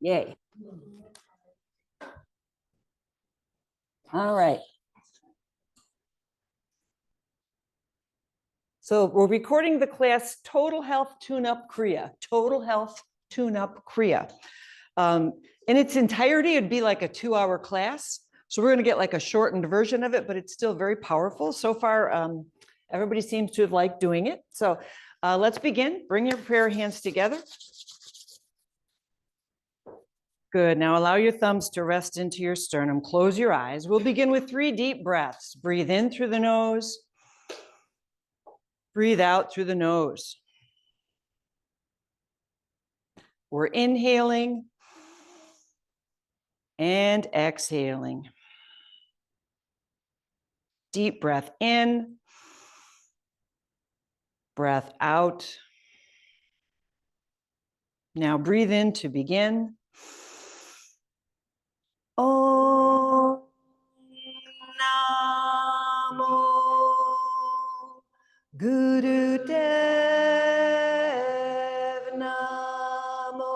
Yay. All right. So we're recording the class Total Health Tune-Up Kriya. Total Health Tune-Up Kriya. In its entirety, it'd be like a 2-hour class. So we're going to get like a shortened version of it, but it's still very powerful. So far, everybody seems to have liked doing it. So let's begin. Bring your prayer hands together. Good. Now allow your thumbs to rest into your sternum. Close your eyes. We'll begin with 3 deep breaths. Breathe in through the nose. Breathe out through the nose. We're inhaling and exhaling. Deep breath in, breath out. Now breathe in to begin. Om Namo Guru Dev Namo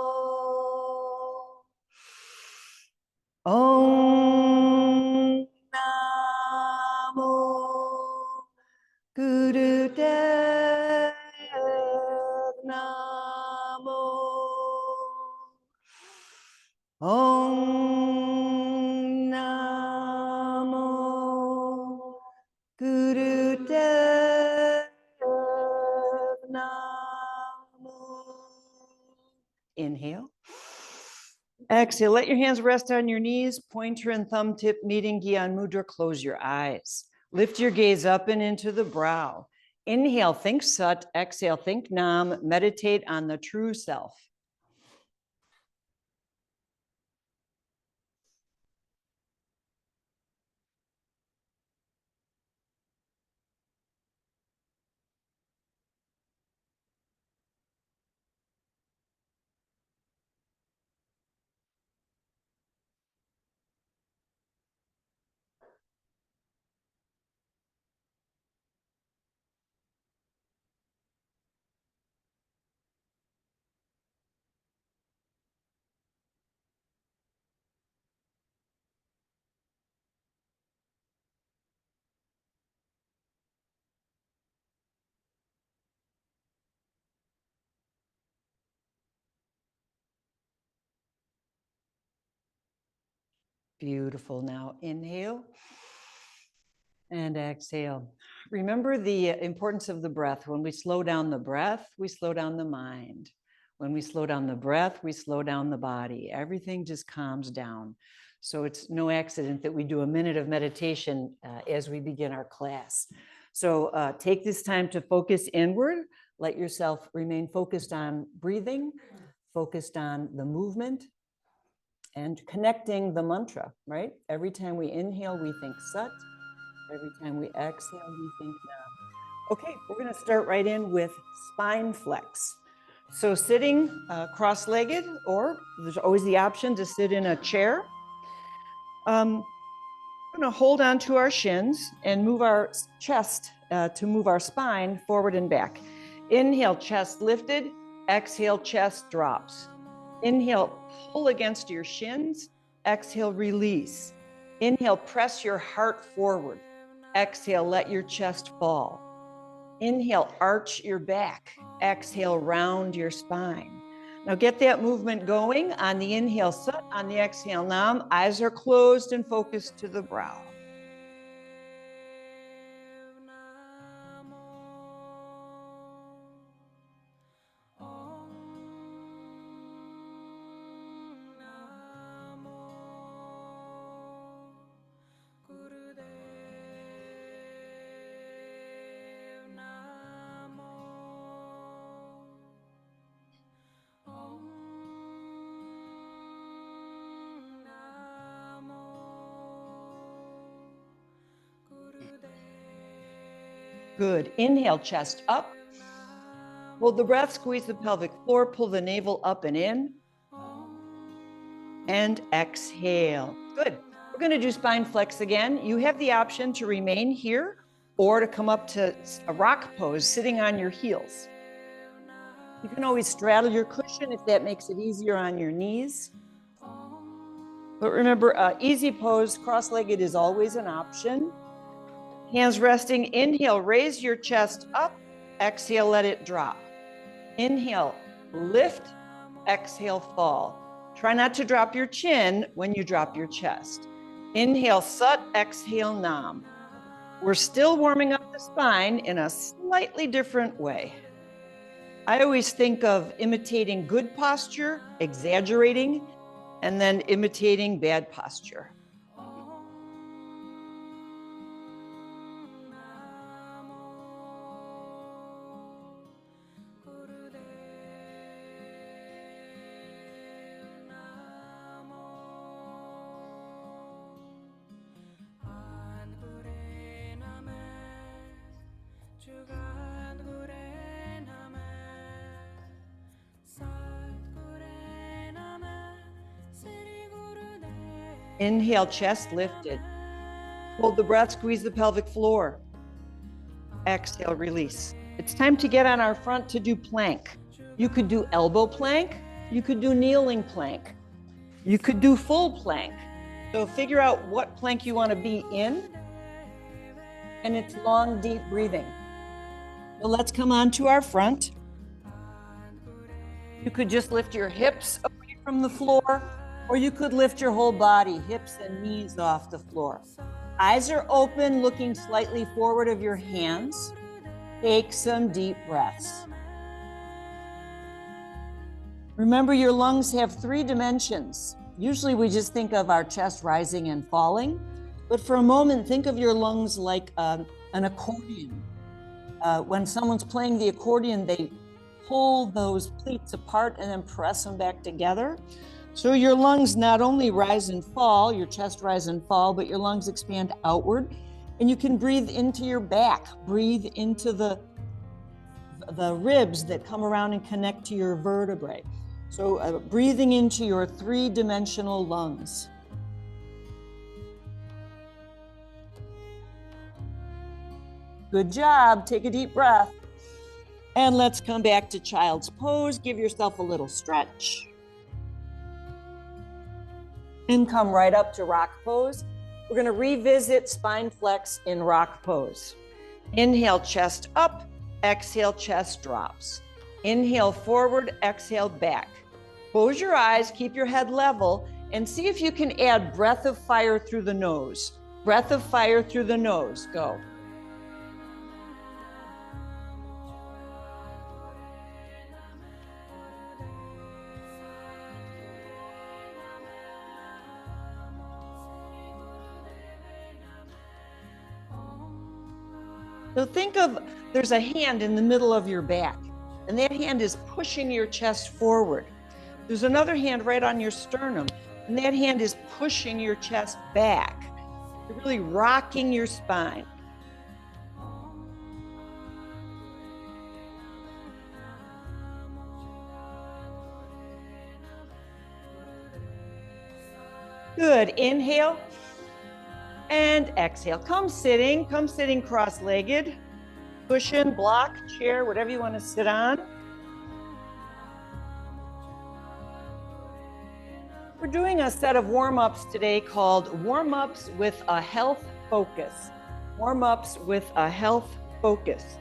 Om Namo Guru Dev Namo Om Namo Guru Dev Namo. Inhale. Exhale. Let your hands rest on your knees. Pointer and thumb tip meeting Gyan Mudra. Close your eyes. Lift your gaze up and into the brow. Inhale, think Sat. Exhale, think Nam. Meditate on the true self. Beautiful. Now inhale and exhale. Remember the importance of the breath. When we slow down the breath, we slow down the mind. When we slow down the breath, we slow down the body. Everything just calms down. So it's no accident that we do a minute of meditation as we begin our class. So take this time to focus inward. Let yourself remain focused on breathing, focused on the movement, and connecting the mantra, right? Every time we inhale, we think Sat. Every time we exhale, we think Nam. Okay, we're going to start right in with spine flex. So sitting cross-legged, or there's always the option to sit in a chair. We're going to hold on to our shins and move our chest to move our spine forward and back. Inhale, chest lifted. Exhale, chest drops. Inhale, pull against your shins. Exhale, release. Inhale, press your heart forward. Exhale, let your chest fall. Inhale, arch your back. Exhale, round your spine. Now get that movement going. On the inhale, Sat. On the exhale, Nam. Eyes are closed and focused to the brow. Good. Inhale, chest up. Hold the breath, squeeze the pelvic floor, pull the navel up and in. And exhale. Good. We're going to do spine flex again. You have the option to remain here or to come up to a rock pose, sitting on your heels. You can always straddle your cushion if that makes it easier on your knees. But remember, easy pose, cross-legged is always an option. Hands resting. Inhale, raise your chest up. Exhale, let it drop. Inhale, lift. Exhale, fall. Try not to drop your chin when you drop your chest. Inhale, Sat. Exhale, Nam. We're still warming up the spine in a slightly different way. I always think of imitating good posture, exaggerating, and then imitating bad posture. Inhale, chest lifted. Hold the breath, squeeze the pelvic floor. Exhale, release. It's time to get on our front to do plank. You could do elbow plank. You could do kneeling plank. You could do full plank. So figure out what plank you want to be in. And it's long, deep breathing. So let's come on to our front. You could just lift your hips away from the floor, or you could lift your whole body, hips and knees off the floor. Eyes are open, looking slightly forward of your hands. Take some deep breaths. Remember, your lungs have 3 dimensions. Usually we just think of our chest rising and falling, but for a moment, think of your lungs like an accordion. When someone's playing the accordion, they pull those pleats apart and then press them back together. So your lungs not only rise and fall, your chest rise and fall, but your lungs expand outward, and you can breathe into your back, breathe into the ribs that come around and connect to your vertebrae. So breathing into your 3-dimensional lungs. Good job. Take a deep breath. And let's come back to child's pose. Give yourself a little stretch. And come right up to rock pose. We're going to revisit spine flex in rock pose. Inhale, chest up. Exhale, chest drops. Inhale forward, exhale back. Close your eyes, keep your head level, and see if you can add breath of fire through the nose. Breath of fire through the nose. Go. So think of, there's a hand in the middle of your back, and that hand is pushing your chest forward. There's another hand right on your sternum, and that hand is pushing your chest back. You're really rocking your spine. Good. Inhale. And exhale. Come sitting cross-legged, cushion, block, chair, whatever you want to sit on. We're doing a set of warm-ups today called warm-ups with a health focus. Warm-ups with a health focus.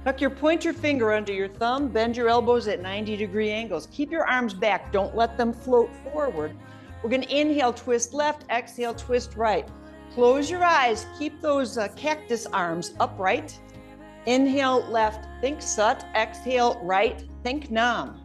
Tuck your pointer finger under your thumb, bend your elbows at 90-degree angles. Keep your arms back, don't let them float forward. We're going to inhale, twist left, exhale, twist right. Close your eyes, keep those cactus arms upright. Inhale left, think Sat. Exhale right, think Nam.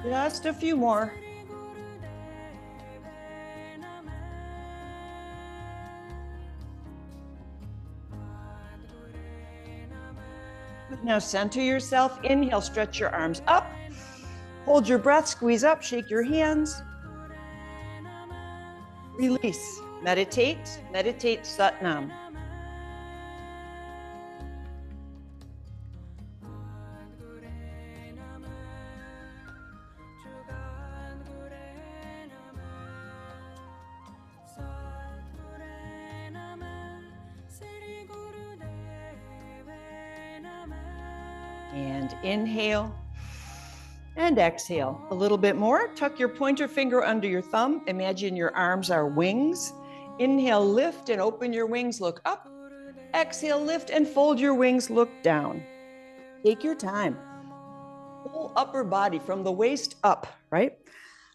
Just a few more. Now center yourself. Inhale, stretch your arms up. Hold your breath, squeeze up, shake your hands. Release. Meditate. Meditate Satnam. And inhale and exhale. A little bit more. Tuck your pointer finger under your thumb. Imagine your arms are wings. Inhale, lift and open your wings, look up. Exhale, lift and fold your wings, look down. Take your time. Whole upper body from the waist up, right?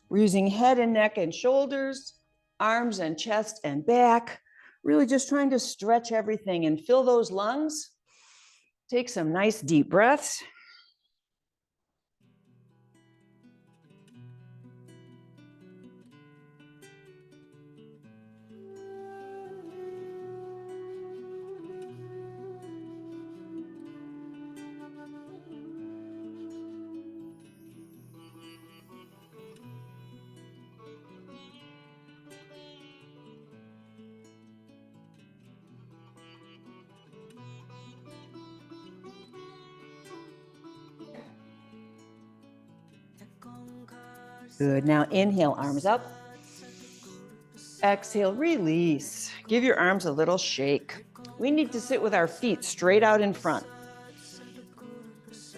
We're using head and neck and shoulders, arms and chest and back. Really just trying to stretch everything and fill those lungs. Take some nice deep breaths. Good. Now inhale, arms up. Exhale, release. Give your arms a little shake. We need to sit with our feet straight out in front. This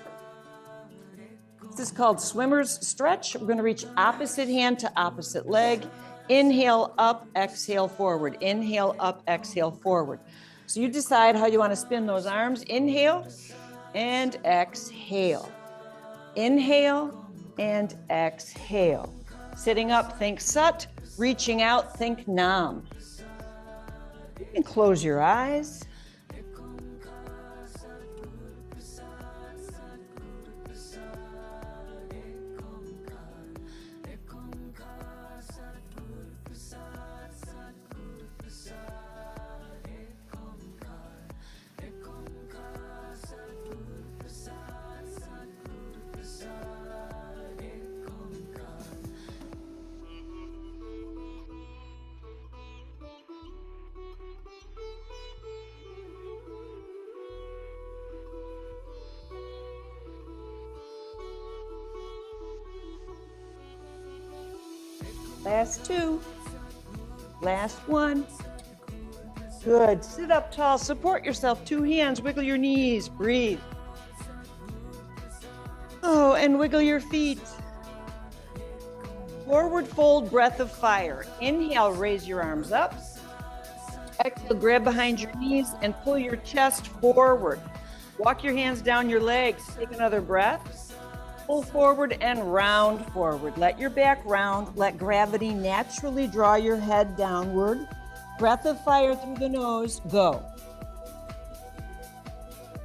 is called swimmer's stretch. We're going to reach opposite hand to opposite leg. Inhale, up, exhale, forward. Inhale, up, exhale, forward. So you decide how you want to spin those arms. Inhale and exhale. Inhale and exhale. Sitting up, think Sat. Reaching out, think Nam. You can close your eyes. Last two. Last one. Good. Sit up tall. Support yourself. Two hands. Wiggle your knees. Breathe. Oh, and wiggle your feet. Forward fold, breath of fire. Inhale, raise your arms up. Exhale, grab behind your knees and pull your chest forward. Walk your hands down your legs. Take another breath. Pull forward and round forward. Let your back round. Let gravity naturally draw your head downward. Breath of fire through the nose. Go.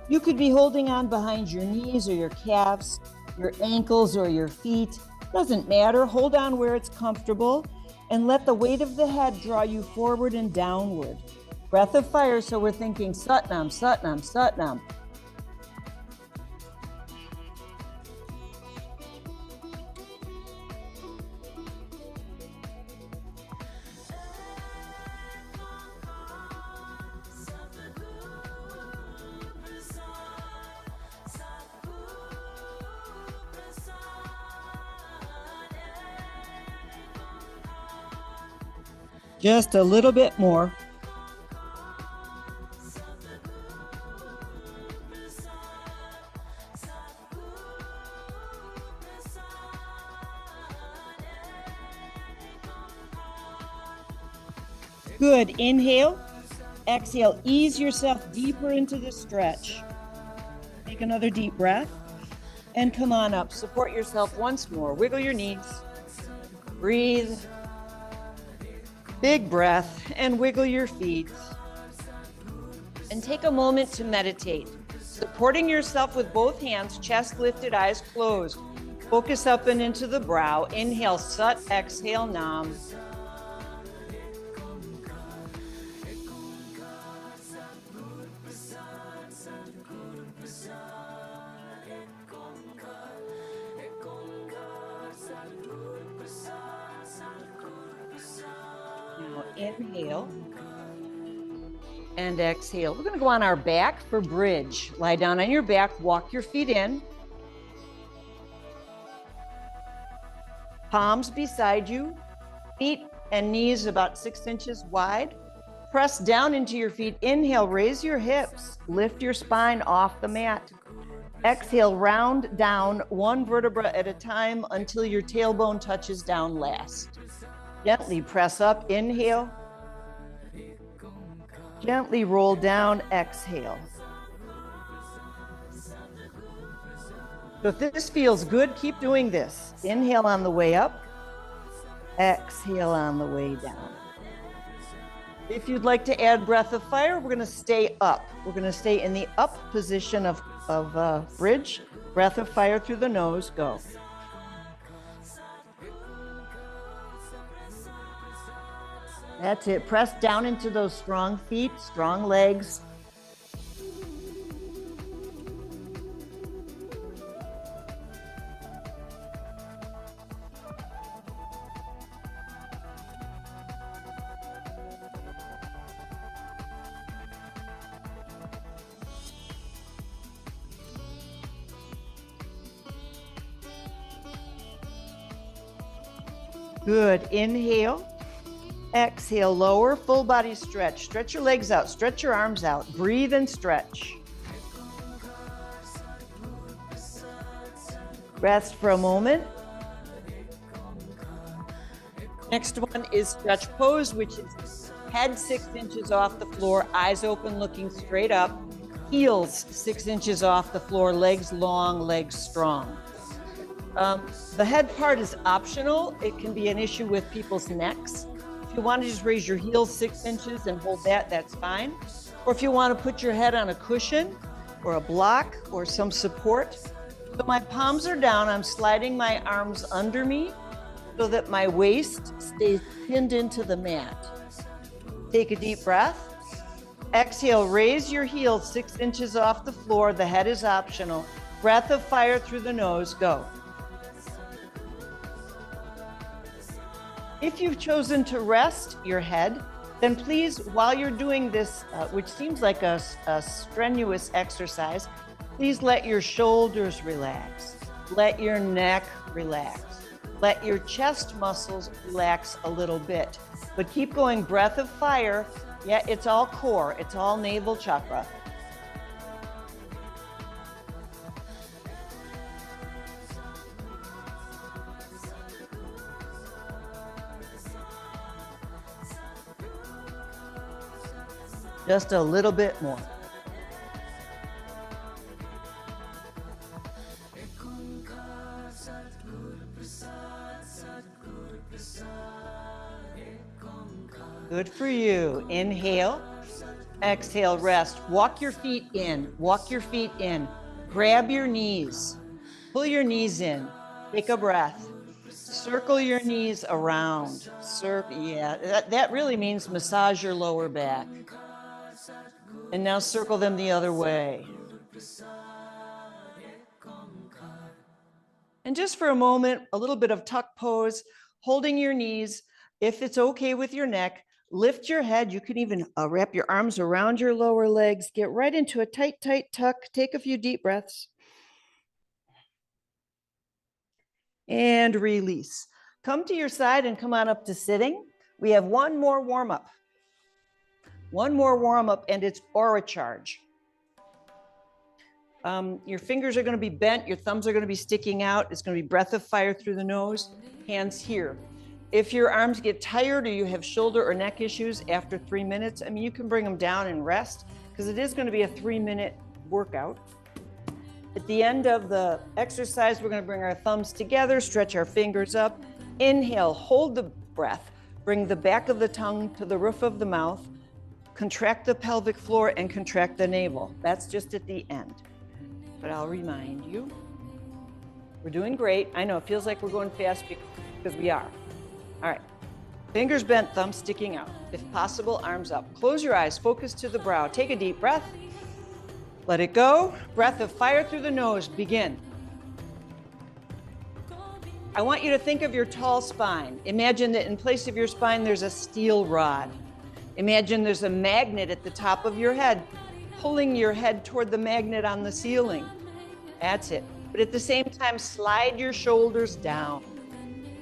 You could be holding on behind your knees or your calves, your ankles or your feet. Doesn't matter. Hold on where it's comfortable and let the weight of the head draw you forward and downward. Breath of fire. So we're thinking Satnam, Satnam, Satnam. Just a little bit more. Good. Inhale. Exhale. Ease yourself deeper into the stretch. Take another deep breath and come on up. Support yourself once more. Wiggle your knees. Breathe. Big breath and wiggle your feet. And take a moment to meditate. Supporting yourself with both hands, chest lifted, eyes closed. Focus up and into the brow. Inhale, Sat. Exhale, Nam. Inhale and exhale. We're going to go on our back for bridge. Lie down on your back, walk your feet in. Palms beside you, feet and knees about 6 inches wide. Press down into your feet. Inhale, raise your hips, lift your spine off the mat. Exhale, round down one vertebra at a time until your tailbone touches down last. Gently press up, inhale. Gently roll down, exhale. So if this feels good, keep doing this. Inhale on the way up, exhale on the way down. If you'd like to add breath of fire, we're going to stay up. We're going to stay in the up position of bridge. Breath of fire through the nose, go. That's it. Press down into those strong feet, strong legs. Good. Inhale. Exhale, lower, full body stretch. Stretch your legs out, stretch your arms out. Breathe and stretch. Rest for a moment. Next one is stretch pose, which is head 6 inches off the floor, eyes open, looking straight up, heels 6 inches off the floor, legs long, legs strong. The head part is optional. It can be an issue with people's necks. If you want to just raise your heels 6 inches and hold that, that's fine. Or if you want to put your head on a cushion or a block or some support. So my palms are down. I'm sliding my arms under me so that my waist stays pinned into the mat. Take a deep breath. Exhale, raise your heels 6 inches off the floor. The head is optional. Breath of fire through the nose, go. If you've chosen to rest your head, then please, while you're doing this, which seems like a strenuous exercise, please let your shoulders relax. Let your neck relax. Let your chest muscles relax a little bit. But keep going, breath of fire. Yeah, it's all core. It's all navel chakra. Just a little bit more. Good for you. Inhale, exhale, rest. Walk your feet in, walk your feet in. Grab your knees, pull your knees in, take a breath. Circle your knees around. Yeah, that really means massage your lower back. And now circle them the other way. And just for a moment, a little bit of tuck pose, holding your knees. If it's okay with your neck, lift your head. You can even wrap your arms around your lower legs. Get right into a tight, tight tuck. Take a few deep breaths. And release. Come to your side and come on up to sitting. We have one more warm-up. One more warm-up, and it's aura charge. Your fingers are going to be bent. Your thumbs are going to be sticking out. It's going to be breath of fire through the nose, hands here. If your arms get tired or you have shoulder or neck issues after 3 minutes, I mean, you can bring them down and rest because it is going to be a 3-minute workout. At the end of the exercise, we're going to bring our thumbs together, stretch our fingers up. Inhale, hold the breath. Bring the back of the tongue to the roof of the mouth. Contract the pelvic floor and contract the navel. That's just at the end. But I'll remind you, we're doing great. I know it feels like we're going fast because we are. All right. Fingers bent, thumbs sticking out. If possible, arms up. Close your eyes, focus to the brow. Take a deep breath. Let it go. Breath of fire through the nose. Begin. I want you to think of your tall spine. Imagine that in place of your spine, there's a steel rod. Imagine there's a magnet at the top of your head, pulling your head toward the magnet on the ceiling. That's it. But at the same time, slide your shoulders down.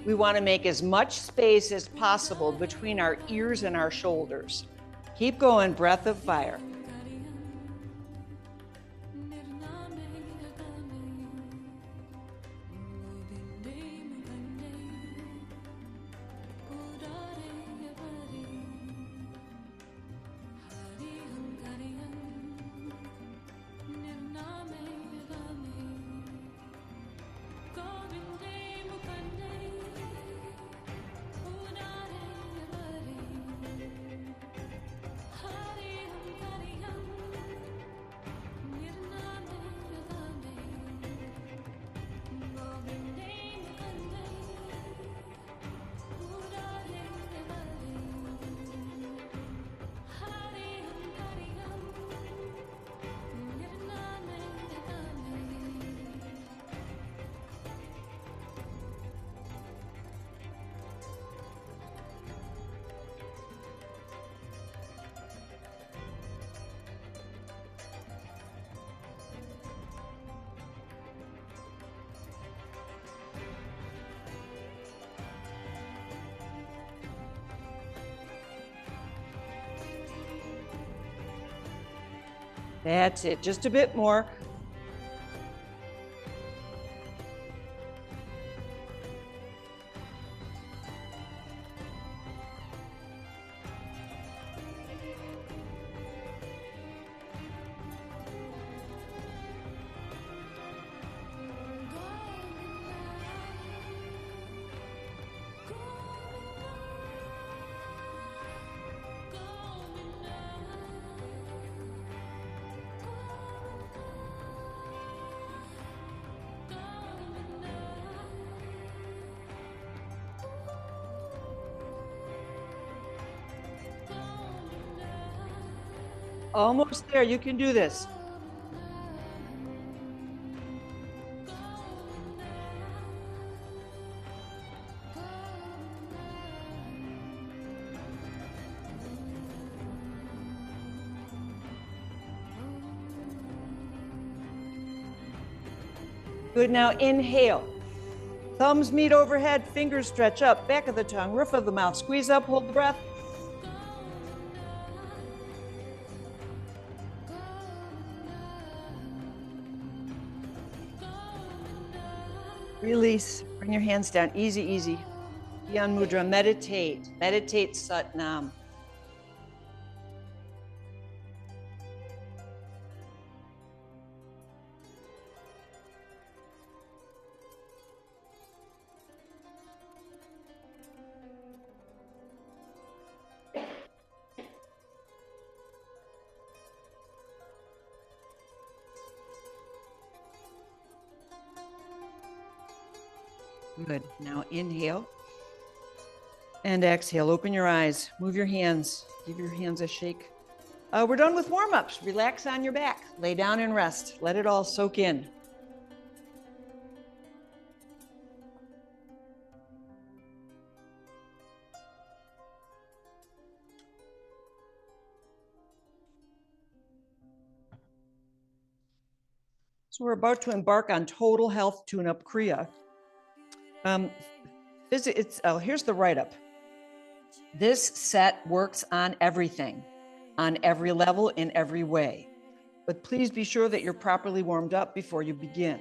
We want to make as much space as possible between our ears and our shoulders. Keep going, breath of fire. That's it, just a bit more. Almost there, you can do this. Good, now inhale. Thumbs meet overhead, fingers stretch up, back of the tongue, roof of the mouth, squeeze up, hold the breath. Release, bring your hands down, easy, easy. Dhyan Mudra, meditate Sat Nam. Good. Now inhale and exhale. Open your eyes. Move your hands. Give your hands a shake. We're done with warm-ups. Relax on your back. Lay down and rest. Let it all soak in. So we're about to embark on total health tune-up Kriya. Here's the write-up. This set works on everything, on every level, in every way. But please be sure that you're properly warmed up before you begin.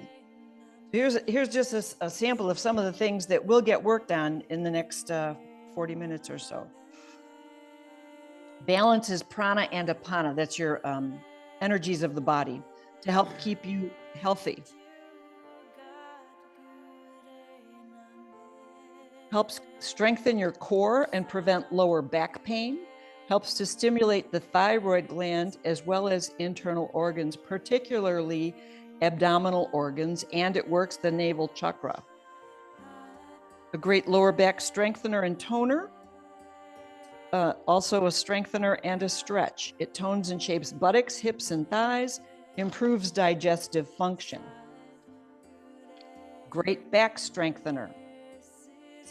Here's just a sample of some of the things that will get worked on in the next 40 minutes or so. Balance is prana and apana. That's your energies of the body to help keep you healthy. Helps strengthen your core and prevent lower back pain. Helps to stimulate the thyroid gland as well as internal organs, particularly abdominal organs, and it works the navel chakra. A great lower back strengthener and toner. Also a strengthener and a stretch. It tones and shapes buttocks, hips, and thighs, improves digestive function. Great back strengthener.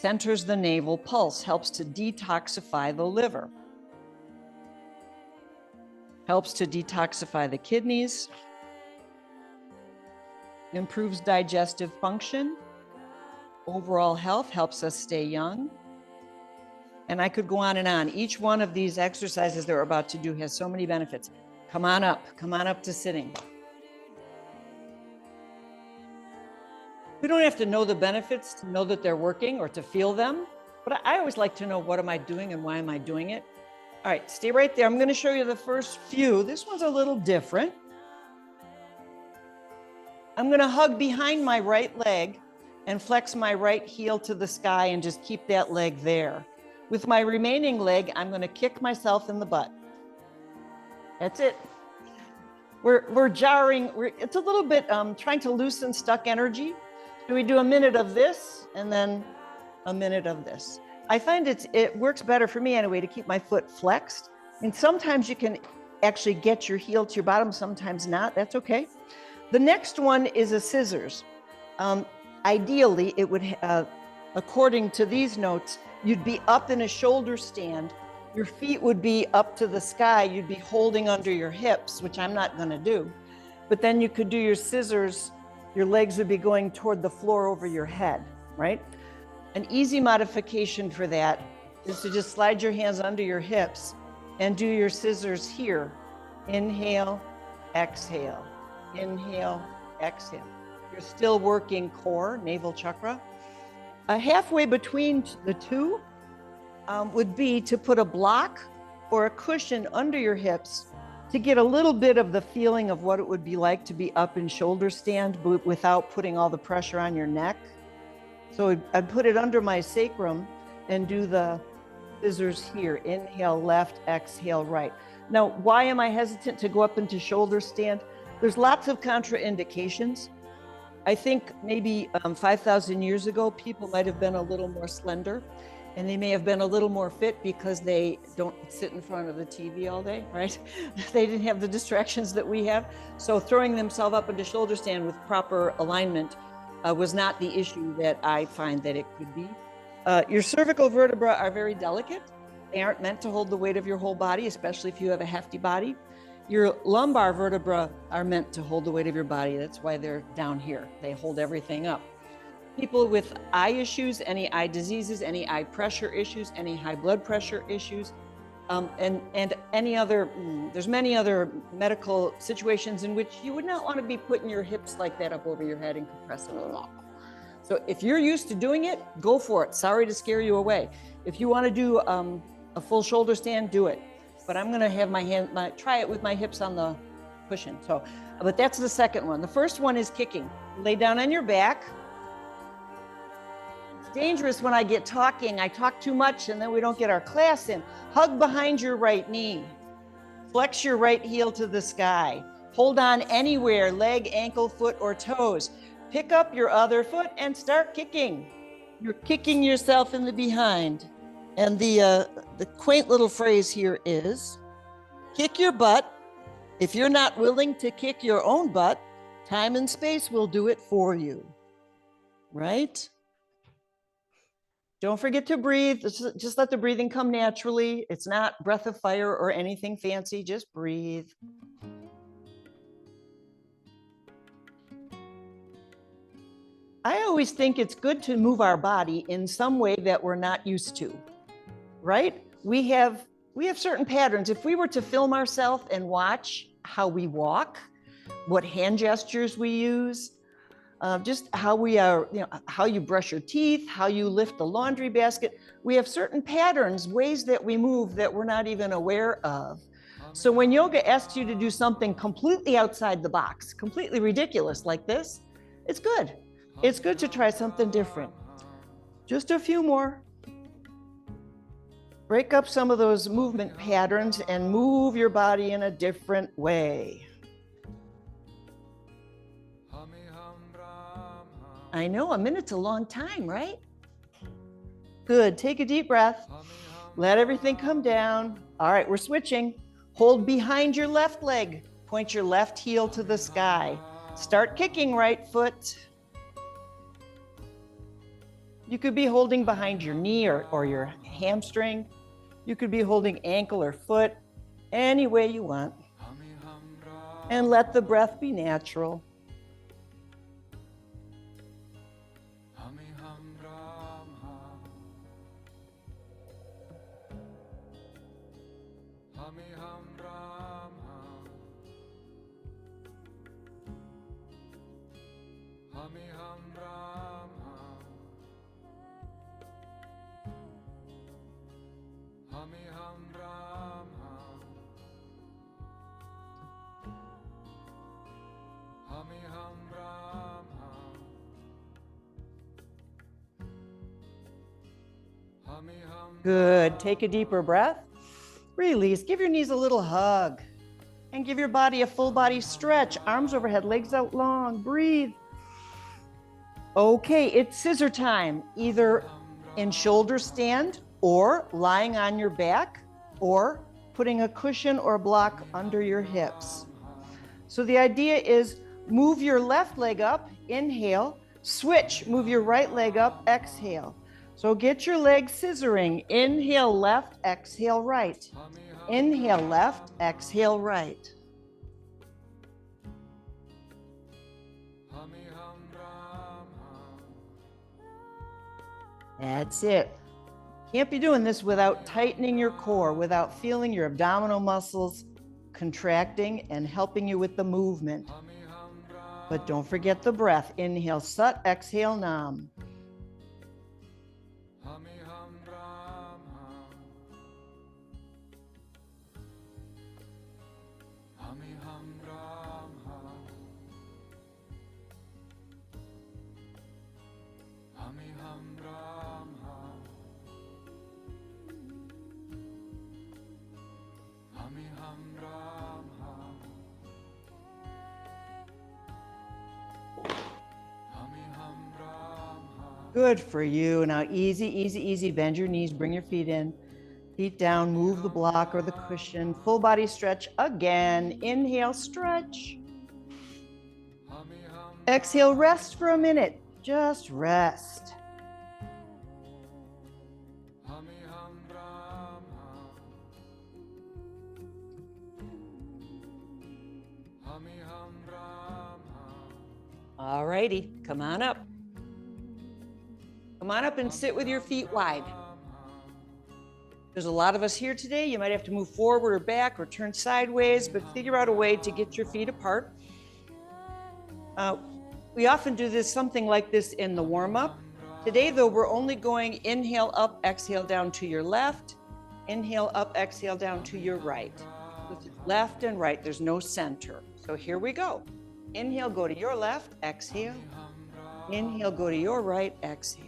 centers the navel pulse, helps to detoxify the liver, helps to detoxify the kidneys, improves digestive function, overall health, helps us stay young. And I could go on and on. Each one of these exercises that we're about to do has so many benefits. Come on up to sitting. We don't have to know the benefits to know that they're working or to feel them, but I always like to know, what am I doing and why am I doing it? All right, stay right there. I'm going to show you the first few. This one's a little different. I'm going to hug behind my right leg and flex my right heel to the sky and just keep that leg there. With my remaining leg, I'm going to kick myself in the butt. That's it. We're jarring. It's a little bit trying to loosen stuck energy. So we do a minute of this and then a minute of this. I find it works better for me anyway to keep my foot flexed. And sometimes you can actually get your heel to your bottom, sometimes not. That's okay. The next one is a scissors. Ideally, it would, according to these notes, you'd be up in a shoulder stand. Your feet would be up to the sky. You'd be holding under your hips, which I'm not going to do. But then you could do your scissors. Your legs would be going toward the floor over your head, right? An easy modification for that is to just slide your hands under your hips and do your scissors here. Inhale, exhale, inhale, exhale. You're still working core, navel chakra. Halfway between the two would be to put a block or a cushion under your hips to get a little bit of the feeling of what it would be like to be up in shoulder stand without putting all the pressure on your neck. So I'd put it under my sacrum and do the scissors here. Inhale left, exhale right. Now, why am I hesitant to go up into shoulder stand? There's lots of contraindications. I think maybe 5,000 years ago, people might have been a little more slender, and they may have been a little more fit because they don't sit in front of the TV all day, right? They didn't have the distractions that we have. So throwing themselves up into shoulder stand with proper alignment was not the issue that I find that it could be. Your cervical vertebrae are very delicate. They aren't meant to hold the weight of your whole body, especially if you have a hefty body. Your lumbar vertebrae are meant to hold the weight of your body. That's why they're down here. They hold everything up. People with eye issues, any eye diseases, any eye pressure issues, any high blood pressure issues, and any other, there's many other medical situations in which you would not want to be putting your hips like that up over your head and compressing them up. So if you're used to doing it, go for it. Sorry to scare you away. If you want to do a full shoulder stand, do it. But I'm going to have try it with my hips on the cushion. So, but that's the second one. The first one is kicking. Lay down on your back. It's dangerous when I get talking. I talk too much and then we don't get our class in. Hug behind your right knee. Flex your right heel to the sky. Hold on anywhere, leg, ankle, foot, or toes. Pick up your other foot and start kicking. You're kicking yourself in the behind. And the quaint little phrase here is, kick your butt. If you're not willing to kick your own butt, time and space will do it for you, right? Don't forget to breathe. Just let the breathing come naturally. It's not breath of fire or anything fancy, just breathe. I always think it's good to move our body in some way that we're not used to. Right? We have certain patterns. If we were to film ourselves and watch how we walk, what hand gestures we use, just how we are, how you brush your teeth, how you lift the laundry basket, we have certain patterns, ways that we move that we're not even aware of. So when yoga asks you to do something completely outside the box, completely ridiculous like this, it's good. It's good to try something different. Just a few more. Break up some of those movement patterns and move your body in a different way. I know, a minute's a long time, right? Good, take a deep breath. Let everything come down. All right, we're switching. Hold behind your left leg. Point your left heel to the sky. Start kicking right foot. You could be holding behind your knee or your hamstring. You could be holding ankle or foot, any way you want. And let the breath be natural. Good. Take a deeper breath. Release. Give your knees a little hug. And give your body a full body stretch. Arms overhead, legs out long. Breathe. Okay, it's scissor time. Either in shoulder stand or lying on your back or putting a cushion or block under your hips. So the idea is move your left leg up, inhale, switch, move your right leg up, exhale. So get your legs scissoring. Inhale left, exhale right. Inhale left, exhale right. That's it. Can't be doing this without tightening your core, without feeling your abdominal muscles contracting and helping you with the movement. But don't forget the breath. Inhale Sat, exhale Nam. Good for you. Now easy, easy, easy. Bend your knees, bring your feet in, feet down, move the block or the cushion. Full body stretch again. Inhale, stretch. Exhale, rest for a minute. Just rest. All righty, come on up. Come on up and sit with your feet wide. There's a lot of us here today. You might have to move forward or back or turn sideways, but figure out a way to get your feet apart. We often do this, something like this in the warm-up. Today, though, we're only going inhale up, exhale down to your left. Inhale up, exhale down to your right. Left and right, there's no center. So here we go. Inhale, go to your left, exhale. Inhale, go to your right, exhale.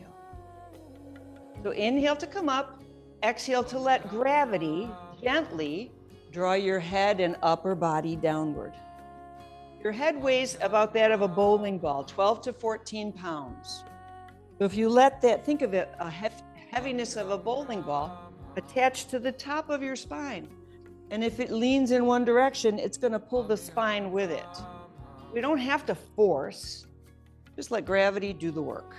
So inhale to come up, exhale to let gravity gently draw your head and upper body downward. Your head weighs about that of a bowling ball, 12 to 14 pounds. So if you let that, think of it, a heaviness of a bowling ball attached to the top of your spine. And if it leans in one direction, it's going to pull the spine with it. We don't have to force, just let gravity do the work.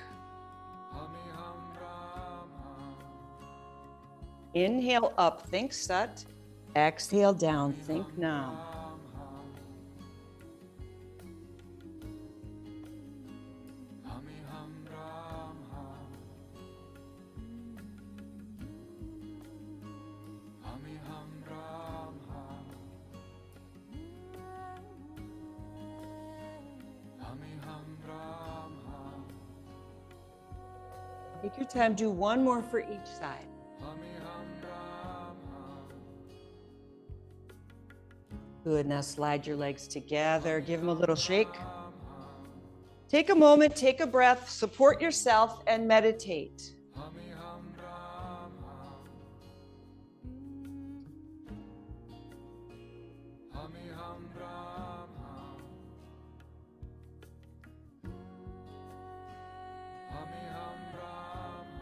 Inhale up, think Sat. Exhale down, think Nam. Take your time, do one more for each side. Good, now slide your legs together, give them a little shake. Take a moment, take a breath, support yourself and meditate.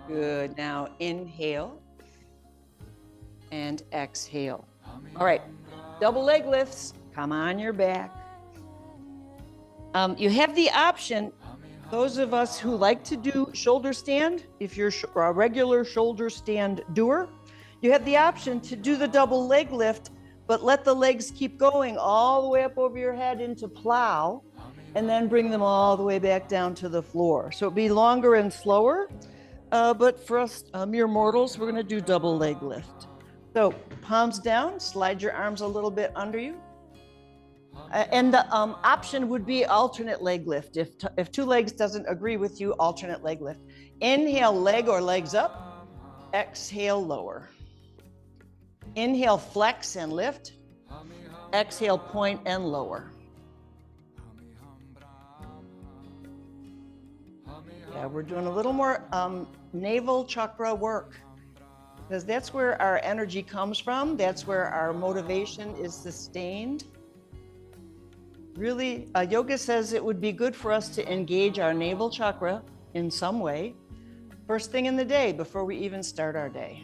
Good, now inhale and exhale. All right, double leg lifts, come on your back. You have the option Those of us who like to do shoulder stand, if you're a regular shoulder stand doer, you have the option to do the double leg lift, but let the legs keep going all the way up over your head into plow, and then bring them all the way back down to the floor. So it'd be longer and slower, but for us mere mortals, we're gonna do double leg lift. So palms down, slide your arms a little bit under you. And the option would be alternate leg lift. If two legs doesn't agree with you, alternate leg lift. Inhale, leg or legs up. Exhale, lower. Inhale, flex and lift. Exhale, point and lower. Yeah, we're doing a little more navel chakra work, because that's where our energy comes from. That's where our motivation is sustained. Really, yoga says it would be good for us to engage our navel chakra in some way first thing in the day before we even start our day.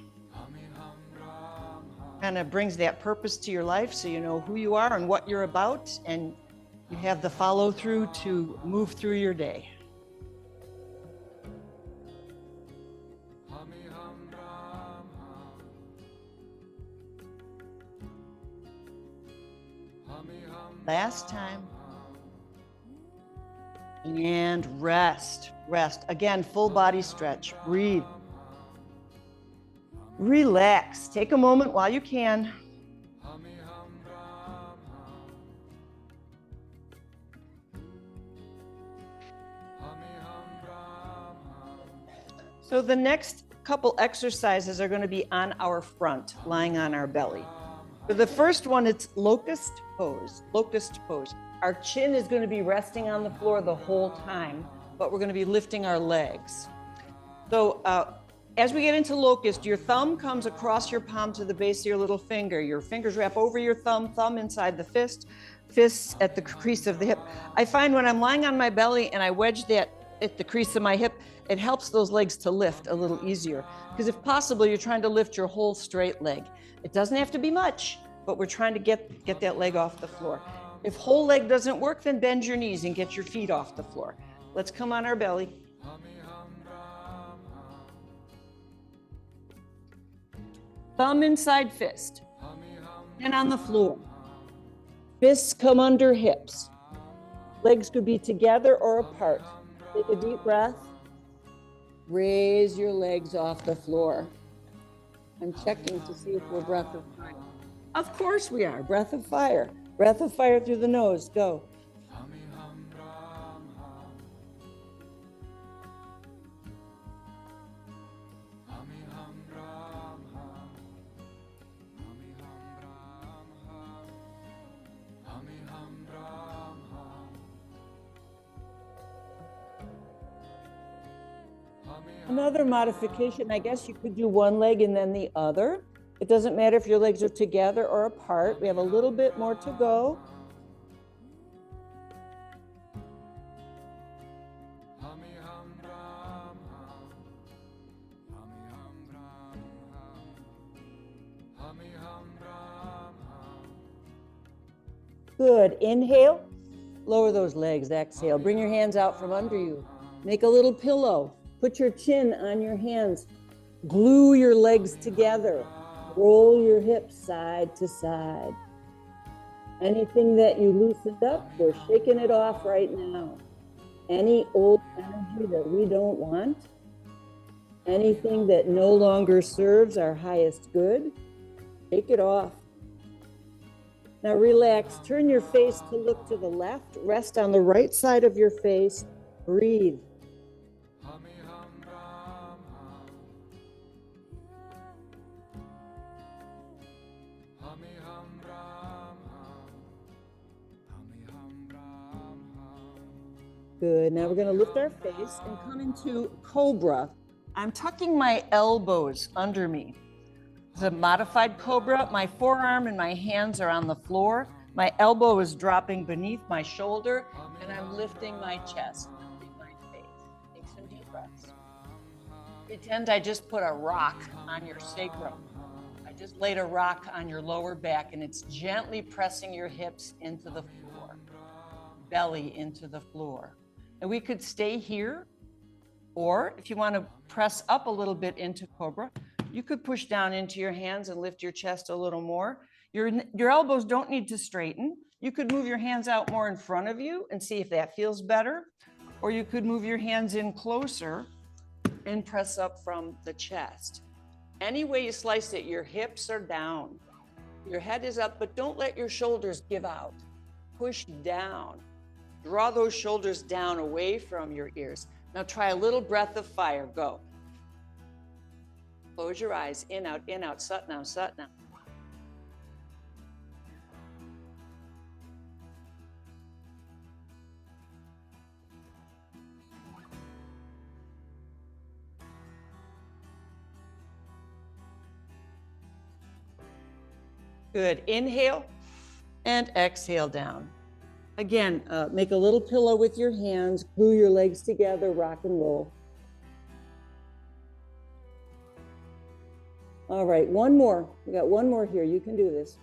Kind of brings that purpose to your life, so you know who you are and what you're about, and you have the follow through to move through your day. Last time. And rest. Again, full body stretch. Breathe. Relax. Take a moment while you can. So the next couple exercises are going to be on our front, lying on our belly. For the first one, it's locust pose. Our chin is going to be resting on the floor the whole time, but we're going to be lifting our legs. So as we get into locust, your thumb comes across your palm to the base of your little finger. Your fingers wrap over your thumb inside the fist, fists at the crease of the hip. I find when I'm lying on my belly and I wedge that at the crease of my hip, it helps those legs to lift a little easier. Because if possible, you're trying to lift your whole straight leg. It doesn't have to be much, but we're trying to get that leg off the floor. If whole leg doesn't work, then bend your knees and get your feet off the floor. Let's come on our belly. Thumb inside fist, and on the floor. Fists come under hips. Legs could be together or apart. Take a deep breath. Raise your legs off the floor. I'm checking to see if we're breath of fire. Of course we are. Breath of fire. Breath of fire through the nose. Go. Another modification, I guess you could do one leg and then the other. It doesn't matter if your legs are together or apart. We have a little bit more to go. Good. Inhale, lower those legs. Exhale, bring your hands out from under you. Make a little pillow. Put your chin on your hands. Glue your legs together. Roll your hips side to side. Anything that you loosened up, we're shaking it off right now. Any old energy that we don't want, anything that no longer serves our highest good, shake it off. Now relax, turn your face to look to the left, rest on the right side of your face, breathe. Good. Now we're going to lift our face and come into cobra. I'm tucking my elbows under me. It's a modified cobra. My forearm and my hands are on the floor. My elbow is dropping beneath my shoulder, and I'm lifting my chest, lifting my face. Take some deep breaths. Pretend I just put a rock on your sacrum. I just laid a rock on your lower back, and it's gently pressing your hips into the floor, belly into the floor. And we could stay here, or if you want to press up a little bit into Cobra, you could push down into your hands and lift your chest a little more. Your elbows don't need to straighten. You could move your hands out more in front of you and see if that feels better. Or you could move your hands in closer and press up from the chest. Any way you slice it, your hips are down. Your head is up, but don't let your shoulders give out. Push down. Draw those shoulders down away from your ears. Now try a little breath of fire. Go. Close your eyes. In, out, sat now, sat now. Good. Inhale and exhale down. Again, make a little pillow with your hands, glue your legs together, rock and roll. All right, one more. We got one more here. You can do this.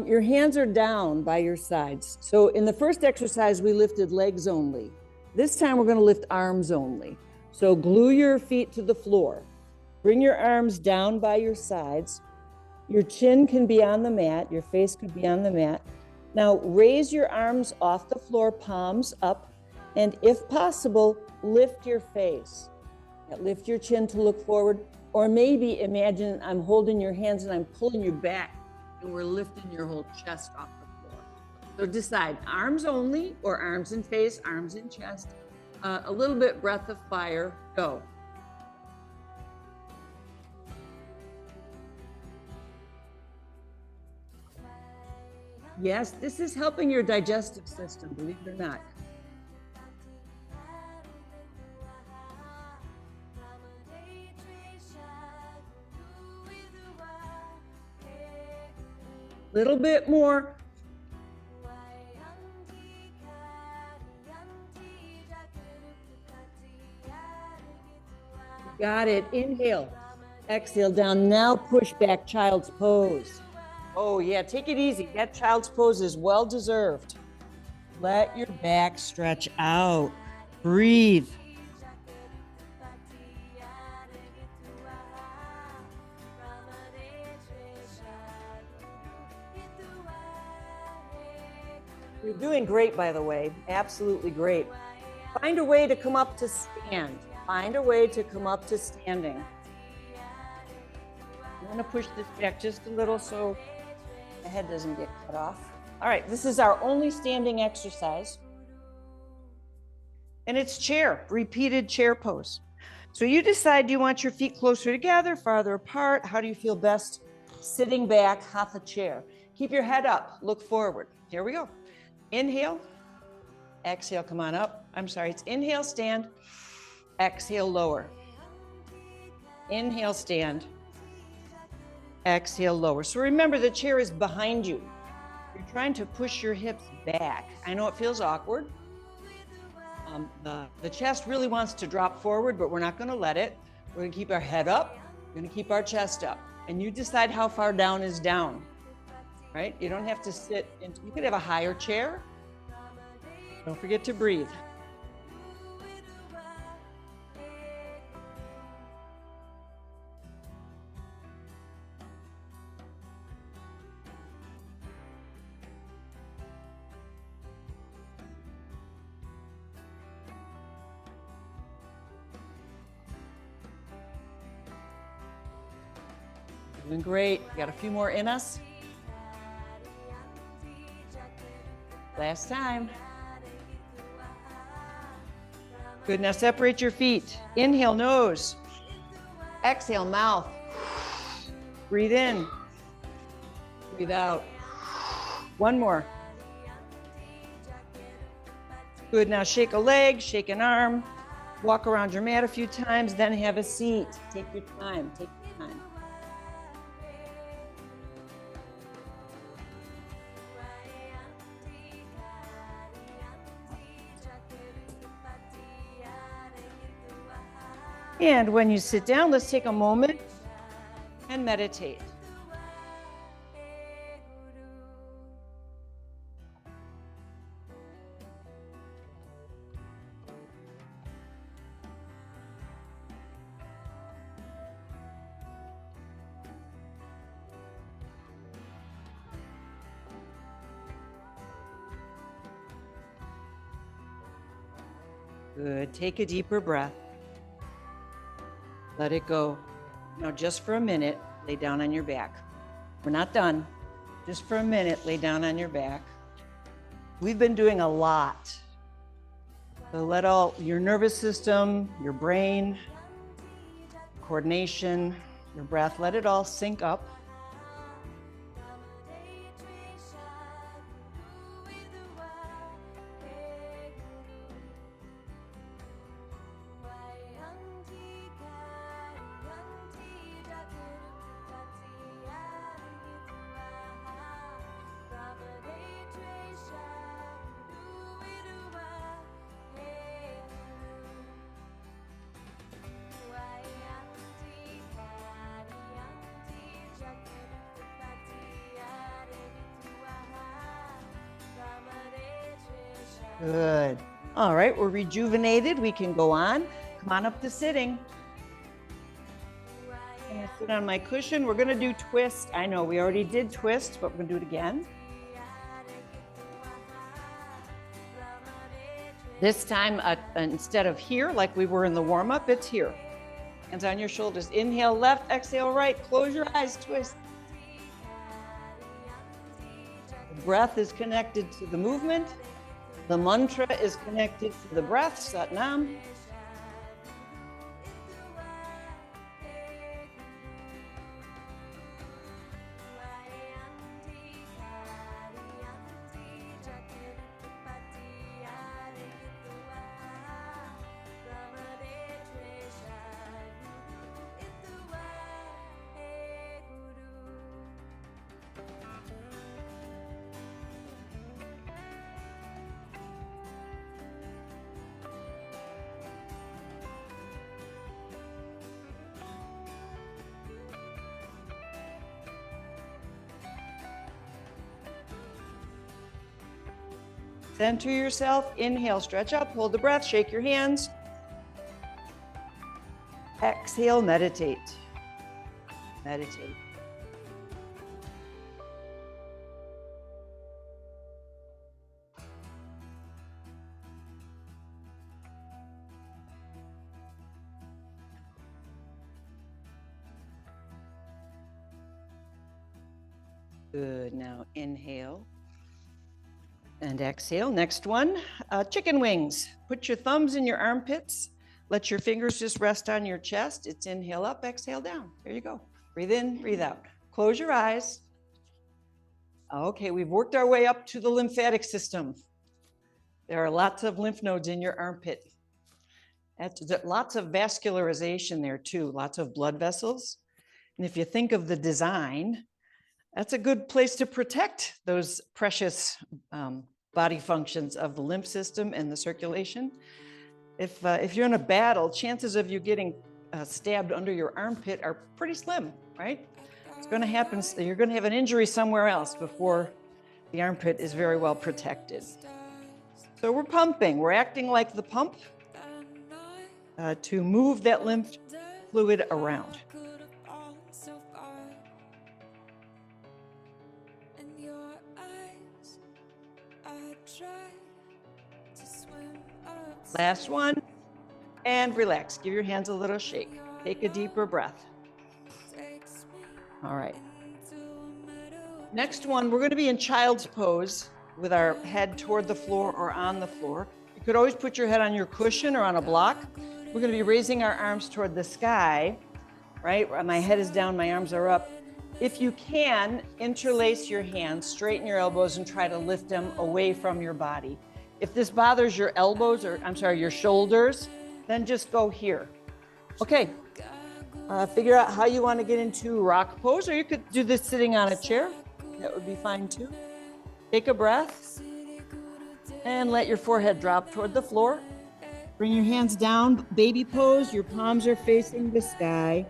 Your hands are down by your sides. So in the first exercise, we lifted legs only. This time we're going to lift arms only. So glue your feet to the floor. Bring your arms down by your sides. Your chin can be on the mat. Your face could be on the mat. Now raise your arms off the floor, palms up, and if possible, lift your face. Lift your chin to look forward, or maybe imagine I'm holding your hands and I'm pulling you back and we're lifting your whole chest off the floor. So decide, arms only or arms and face, arms and chest. A little bit breath of fire, go. Yes, this is helping your digestive system, believe it or not. Little bit more. Got it. Inhale. Exhale down. Now push back, child's pose. Oh yeah, take it easy. That child's pose is well deserved. Let your back stretch out. Breathe. You're doing great, by the way. Absolutely great. Find a way to come up to stand. Find a way to come up to standing. I'm going to push this back just a little so the head doesn't get cut off. All right, this is our only standing exercise. And it's chair, repeated chair pose. So you decide, do you want your feet closer together, farther apart? How do you feel best? Sitting back, hatha chair. Keep your head up, look forward. Here we go. Inhale, exhale, come on up. I'm sorry, it's inhale, stand, exhale, lower. Inhale, stand, exhale, lower. So remember, the chair is behind you. You're trying to push your hips back. I know it feels awkward. The chest really wants to drop forward, but we're not going to let it. We're going to keep our head up. We're going to keep our chest up. And you decide how far down is down, right? You don't have to sit. You could have a higher chair. Don't forget to breathe. Doing great. Got a few more in us. Last time. Good. Now separate your feet. Inhale, nose. Exhale, mouth. Breathe in. Breathe out. One more. Good. Now shake a leg, shake an arm. Walk around your mat a few times, then have a seat. Take your time. Take your time. And when you sit down, let's take a moment and meditate. Good. Take a deeper breath. Let it go. Now, just for a minute, lay down on your back. We're not done. Just for a minute, lay down on your back. We've been doing a lot. So let all your nervous system, your brain, coordination, your breath, let it all sync up. Good. All right, we're rejuvenated. We can go on. Come on up to sitting. I'm gonna sit on my cushion. We're gonna do twist. I know we already did twist, but we're gonna do it again. This time, instead of here, like we were in the warm-up, it's here. Hands on your shoulders. Inhale left, exhale right. Close your eyes, twist. The breath is connected to the movement. The mantra is connected to the breath, Sat Nam. Center yourself, inhale, stretch up, hold the breath, shake your hands. Exhale, meditate. Meditate. Good, now inhale. And exhale. Next one, chicken wings. Put your thumbs in your armpits. Let your fingers just rest on your chest. It's inhale up, exhale down. There you go. Breathe in, breathe out. Close your eyes. Okay, we've worked our way up to the lymphatic system. There are lots of lymph nodes in your armpit. That's lots of vascularization there too, lots of blood vessels. And if you think of the design, that's a good place to protect those precious body functions of the lymph system and the circulation. If you're in a battle, chances of you getting stabbed under your armpit are pretty slim, right? It's going to happen. You're going to have an injury somewhere else before the armpit is very well protected. So we're pumping. We're acting like the pump to move that lymph fluid around. Last one, and relax. Give your hands a little shake. Take a deeper breath. All right. Next one, we're going to be in child's pose with our head toward the floor or on the floor. You could always put your head on your cushion or on a block. We're going to be raising our arms toward the sky, right? My head is down, my arms are up. If you can, interlace your hands, straighten your elbows, and try to lift them away from your body. If this bothers your elbows, your shoulders, then just go here. Okay, figure out how you want to get into rock pose, or you could do this sitting on a chair. That would be fine too. Take a breath and let your forehead drop toward the floor. Bring your hands down, baby pose. Your palms are facing the sky.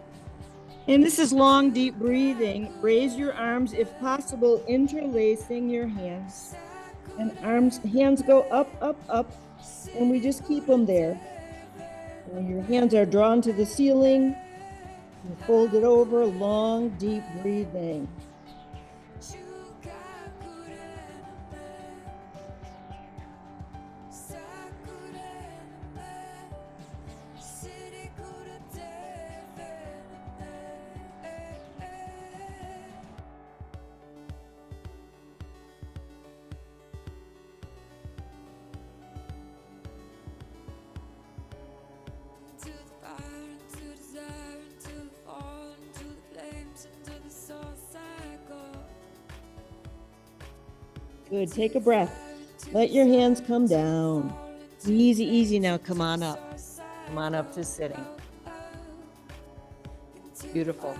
And this is long, deep breathing. Raise your arms if possible, interlacing your hands. And hands go up, up, up, and we just keep them there. And your hands are drawn to the ceiling. You fold it over, long, deep breathing. Good. Take a breath. Let your hands come down. Easy, easy now. Come on up. Come on up to sitting. Beautiful.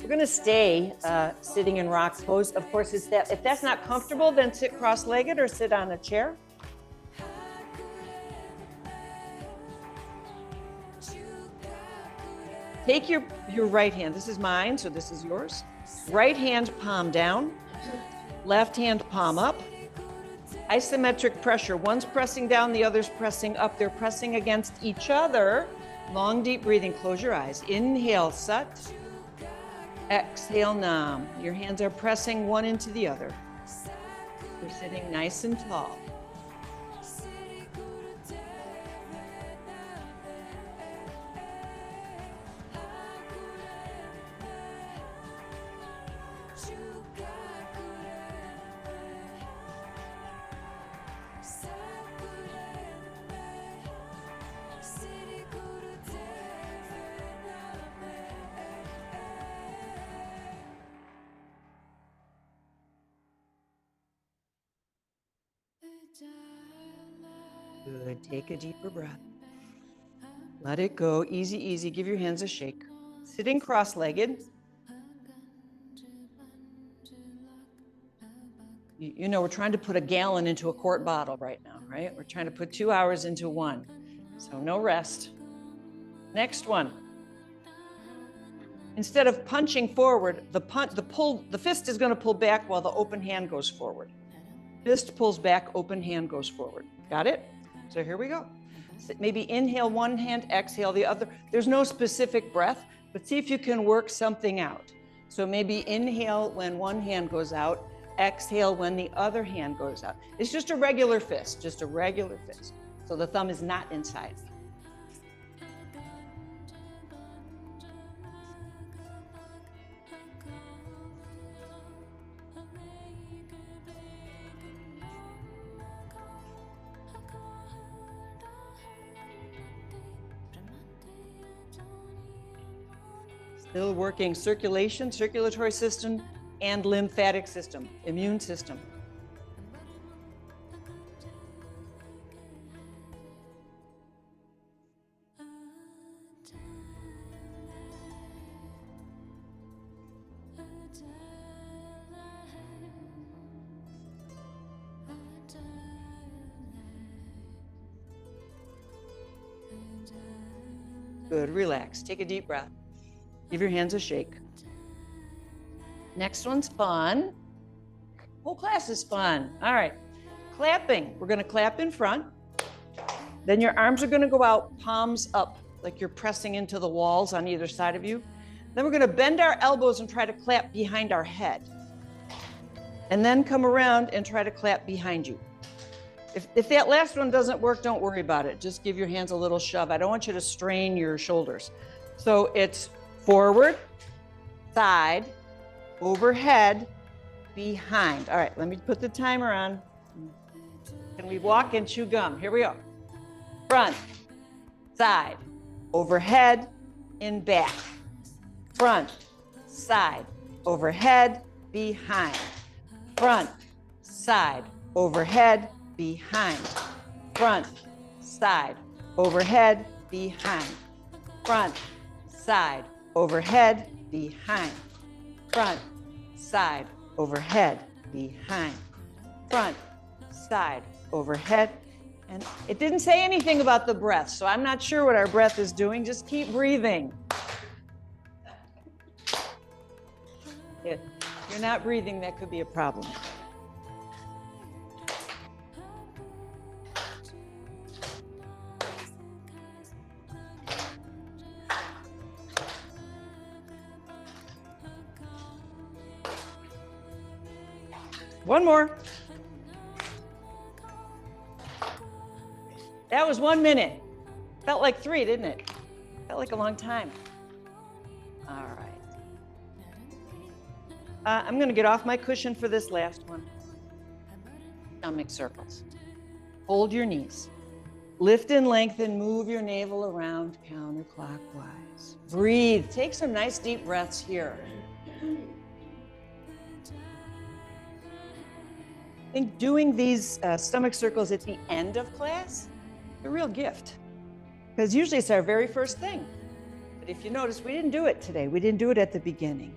We're going to stay sitting in rock pose. Of course, if that's not comfortable, then sit cross-legged or sit on a chair. Take your right hand. This is mine, so this is yours. Right hand palm down. Left hand palm up. Isometric pressure. One's pressing down, the other's pressing up. They're pressing against each other. Long, deep breathing. Close your eyes. Inhale, Sat. Exhale, Nam. Your hands are pressing one into the other. You're sitting nice and tall. Good. Take a deeper breath. Let it go. Easy, easy. Give your hands a shake. Sitting cross-legged. You know, we're trying to put a gallon into a quart bottle right now, right? We're trying to put 2 hours into one. So no rest. Next one. Instead of punching forward, the fist is going to pull back while the open hand goes forward. Fist pulls back, open hand goes forward. Got it? So here we go. Maybe inhale one hand, exhale the other. There's no specific breath, but see if you can work something out. So maybe inhale when one hand goes out, exhale when the other hand goes out. It's just a regular fist, just a regular fist. So the thumb is not inside. Still working circulation, circulatory system, and lymphatic system, immune system. Good, relax, take a deep breath. Give your hands a shake. Next one's fun. Whole class is fun. All right, clapping. We're gonna clap in front. Then your arms are gonna go out, palms up, like you're pressing into the walls on either side of you. Then we're gonna bend our elbows and try to clap behind our head. And then come around and try to clap behind you. If that last one doesn't work, don't worry about it. Just give your hands a little shove. I don't want you to strain your shoulders. So it's forward, side, overhead, behind. All right, let me put the timer on. Can we walk and chew gum? Here we go. Front, side, overhead, in back. Front, side, overhead, behind. Front, side, overhead, behind. Front, side, overhead, behind. Front, side, overhead, behind. Front, side, overhead, behind. Front, side, overhead. And it didn't say anything about the breath, so I'm not sure what our breath is doing. Just keep breathing. If you're not breathing, that could be a problem. One more. That was 1 minute. Felt like 3, didn't it? Felt like a long time. All right. I'm going to get off my cushion for this last one. Stomach circles. Hold your knees. Lift and lengthen, move your navel around counterclockwise. Breathe. Take some nice deep breaths here. think doing these stomach circles at the end of class, a real gift. Because usually it's our very first thing. But if you notice, we didn't do it today. We didn't do it at the beginning.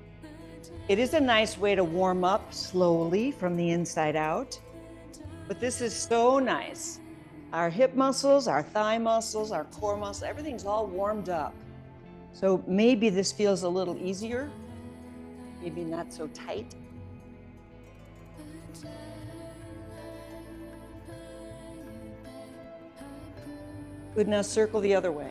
It is a nice way to warm up slowly from the inside out. But this is so nice. Our hip muscles, our thigh muscles, our core muscles, everything's all warmed up. So maybe this feels a little easier, maybe not so tight. Good, now circle the other way.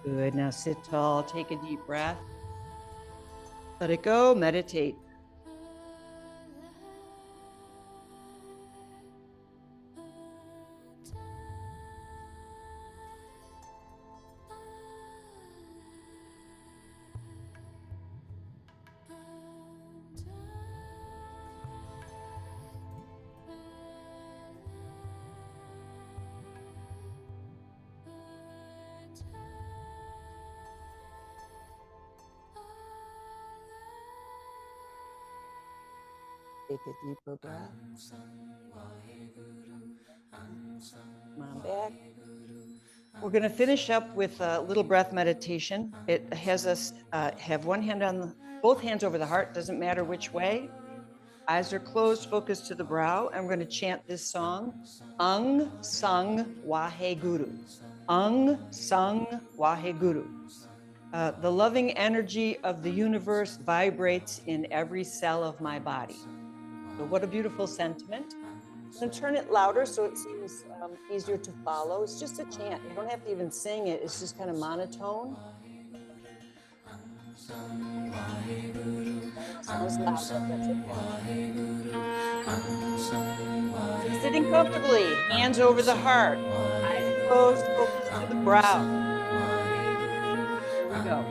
Good, now sit tall, take a deep breath. Let it go, meditate. Take a deeper breath. Come on back. We're going to finish up with a little breath meditation. It has us have one hand on both hands over the heart, doesn't matter which way. Eyes are closed, focus to the brow. And we're going to chant this song, Ang Sang Waheguru. Ang Sang Waheguru. The loving energy of the universe vibrates in every cell of my body. So what a beautiful sentiment. And turn it louder so it seems easier to follow. It's just a chant. You don't have to even sing it. It's just kind of monotone. Sounds louder. Sitting comfortably, hands over the heart, eyes closed, focus to the brow. Here we go.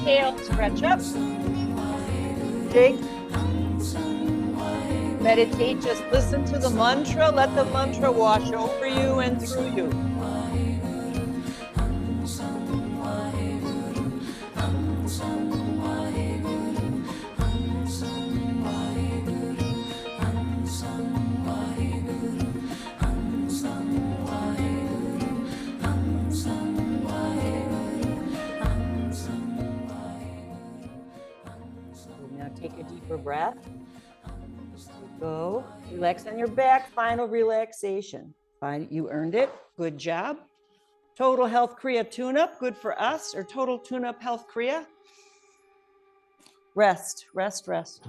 Inhale, stretch up. Shake. Meditate, just listen to the mantra. Let the mantra wash over you and through you. Now take a deeper breath. Go. Relax on your back. Final relaxation. Fine. You earned it. Good job. Total Health Kriya tune-up. Good for us. Or Total Tune-up Health Kriya. Rest, rest, rest.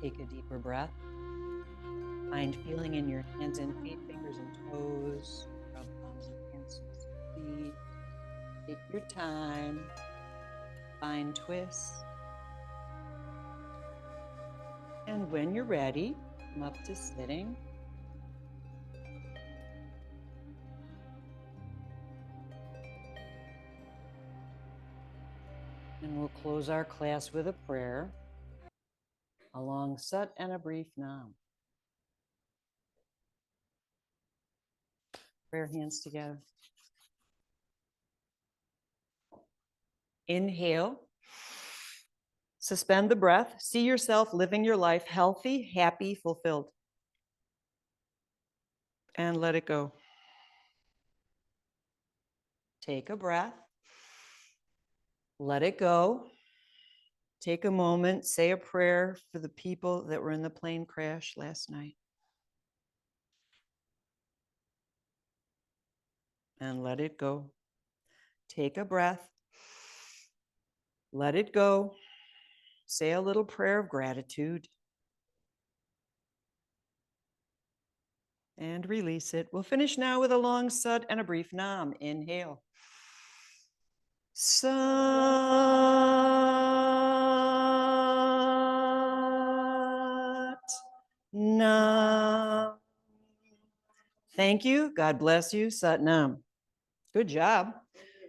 Take a deeper breath. Find feeling in your hands and feet, fingers and toes. Rub palms of hands and feet. Take your time. Find twists. And when you're ready, come up to sitting. And we'll close our class with a prayer. A long Sat and a brief Nam. Prayer hands together. Inhale. Suspend the breath. See yourself living your life healthy, happy, fulfilled. And let it go. Take a breath. Let it go. Take a moment, say a prayer for the people that were in the plane crash last night. And let it go. Take a breath. Let it go. Say a little prayer of gratitude. And release it. We'll finish now with a long sut and a brief nam. Inhale. Sat Nam. Thank you. God bless you. Sat Nam. Good job.